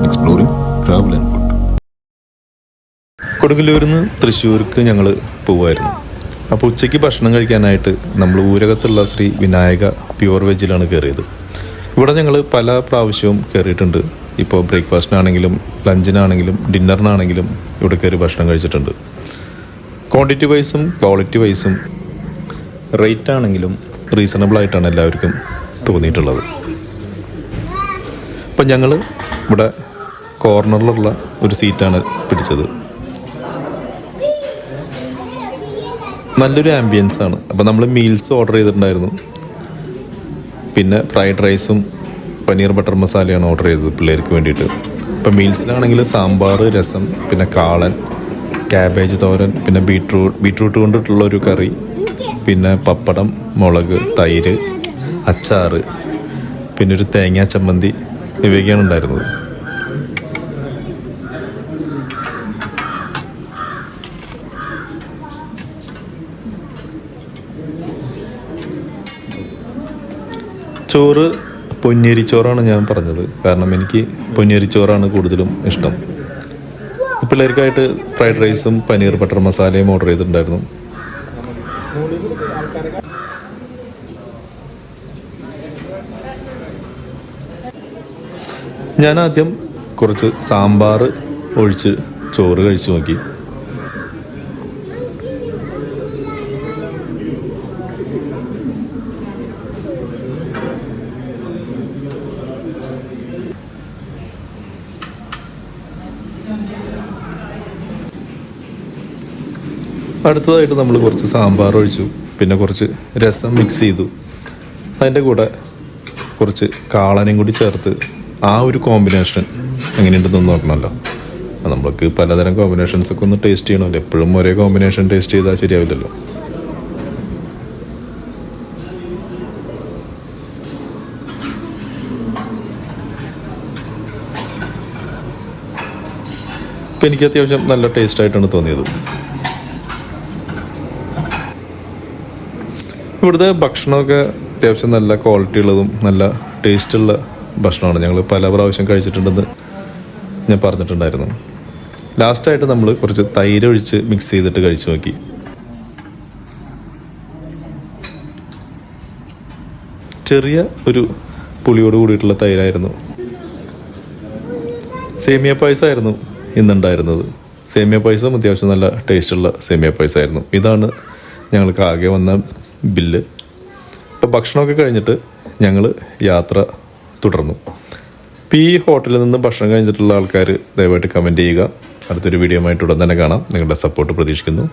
exploring travel and food. കൊടുങ്ങല്ലൂരിൽ നിന്ന് തൃശ്ശൂർക്ക് ഞങ്ങൾ പോവുമായിരുന്നു. അപ്പോൾ ഉച്ചയ്ക്ക് ഭക്ഷണം കഴിക്കാനായിട്ട് നമ്മൾ ഊരകത്തുള്ള ശ്രീ വിനായക പ്യുവർ വെജിലാണ് കയറിയത്. ഇവിടെ ഞങ്ങൾ പല പ്രാവശ്യവും കയറിയിട്ടുണ്ട്. ഇപ്പോൾ ബ്രേക്ക്ഫാസ്റ്റിനാണെങ്കിലും ലഞ്ചിനാണെങ്കിലും ഡിന്നറിനാണെങ്കിലും ഇവിടെ കയറി ഭക്ഷണം കഴിച്ചിട്ടുണ്ട്. ക്വാണ്ടിറ്റി വൈസും ക്വാളിറ്റി വൈസും റേറ്റ് ആണെങ്കിലും റീസണബിളായിട്ടാണ് എല്ലാവർക്കും തോന്നിയിട്ടുള്ളത്. അപ്പം ഞങ്ങൾ ഇവിടെ കോർണറിലുള്ള ഒരു സീറ്റാണ് പിടിച്ചത്. നല്ലൊരു ആംബിയൻസ് ആണ്. അപ്പോൾ നമ്മൾ മീൽസ് ഓർഡർ ചെയ്തിട്ടുണ്ടായിരുന്നു. പിന്നെ ഫ്രൈഡ് റൈസും പനീർ ബട്ടർ മസാലയാണ് ഓർഡർ ചെയ്തത് പിള്ളേർക്ക് വേണ്ടിയിട്ട്. ഇപ്പം മീൽസിലാണെങ്കിൽ സാമ്പാർ, രസം, പിന്നെ കാളൻ, ക്യാബേജ് തോരൻ, പിന്നെ ബീട്രൂട്ട് കൊണ്ടിട്ടുള്ളൊരു കറി, പിന്നെ പപ്പടം, മുളക്, തൈര്, അച്ചാറ്, പിന്നെ ഒരു തേങ്ങാ ചമ്മന്തി ഇവയൊക്കെയാണ് ഉണ്ടായിരുന്നത്. ചോറ് പൊന്നിയരിച്ചോറാണ് ഞാൻ പറഞ്ഞത്. കാരണം എനിക്ക് പൊന്നിയരിച്ചോറാണ് കൂടുതലും ഇഷ്ടം. പിള്ളേർക്കായിട്ട് ഫ്രൈഡ് റൈസും പനീർ ബട്ടർ മസാലയും ഓർഡർ ചെയ്തിട്ടുണ്ടായിരുന്നു. ഞാൻ ആദ്യം കുറച്ച് സാമ്പാർ ഒഴിച്ച് ചോറ് കഴിച്ചു നോക്കി. അടുത്തതായിട്ട് നമ്മൾ കുറച്ച് സാമ്പാർ ഒഴിച്ചു. പിന്നെ കുറച്ച് രസം മിക്സ് ചെയ്തു. അതിൻ്റെ കൂടെ കുറച്ച് കാളനും കൂടി ചേർത്ത് ആ ഒരു കോമ്പിനേഷൻ എങ്ങനെയുണ്ടെന്ന് നോക്കണമല്ലോ. നമ്മൾക്ക് പലതരം കോമ്പിനേഷൻസൊക്കെ ഒന്ന് ടേസ്റ്റ് ചെയ്യണമല്ലോ. എപ്പോഴും ഒരേ കോമ്പിനേഷൻ ടേസ്റ്റ് ചെയ്താൽ ശരിയാവില്ലല്ലോ. ഇപ്പം എനിക്ക് അത്യാവശ്യം നല്ല ടേസ്റ്റായിട്ടാണ് തോന്നിയത്. ഇവിടുത്തെ ഭക്ഷണമൊക്കെ അത്യാവശ്യം നല്ല ക്വാളിറ്റി ഉള്ളതും നല്ല ടേസ്റ്റുള്ള ഭക്ഷണമാണ്. ഞങ്ങൾ പല പ്രാവശ്യം കഴിച്ചിട്ടുണ്ടെന്ന് ഞാൻ പറഞ്ഞിട്ടുണ്ടായിരുന്നു. ലാസ്റ്റായിട്ട് നമ്മൾ കുറച്ച് തൈര് ഒഴിച്ച് മിക്സ് ചെയ്തിട്ട് കഴിച്ചു നോക്കി. ചെറിയ ഒരു പുളിയോട് കൂടിയിട്ടുള്ള തൈരായിരുന്നു. സേമിയ പായസമായിരുന്നു ഇന്നുണ്ടായിരുന്നത്. സേമിയ പായസം അത്യാവശ്യം നല്ല ടേസ്റ്റുള്ള സേമിയ പായസമായിരുന്നു. ഇതാണ് ഞങ്ങൾക്ക് ആകെ വന്ന ബില്ല്. അപ്പോൾ ഭക്ഷണമൊക്കെ കഴിഞ്ഞിട്ട് ഞങ്ങൾ യാത്ര തുടർന്നു. ഇപ്പോൾ ഈ ഹോട്ടലിൽ നിന്ന് ഭക്ഷണം കഴിച്ചിട്ടുള്ള ആൾക്കാർ ദയവായിട്ട് കമൻറ്റ് ചെയ്യുക. അടുത്തൊരു വീഡിയോ ആയിട്ട് ഉടൻ തന്നെ കാണാം. നിങ്ങളുടെ സപ്പോർട്ട് പ്രതീക്ഷിക്കുന്നു.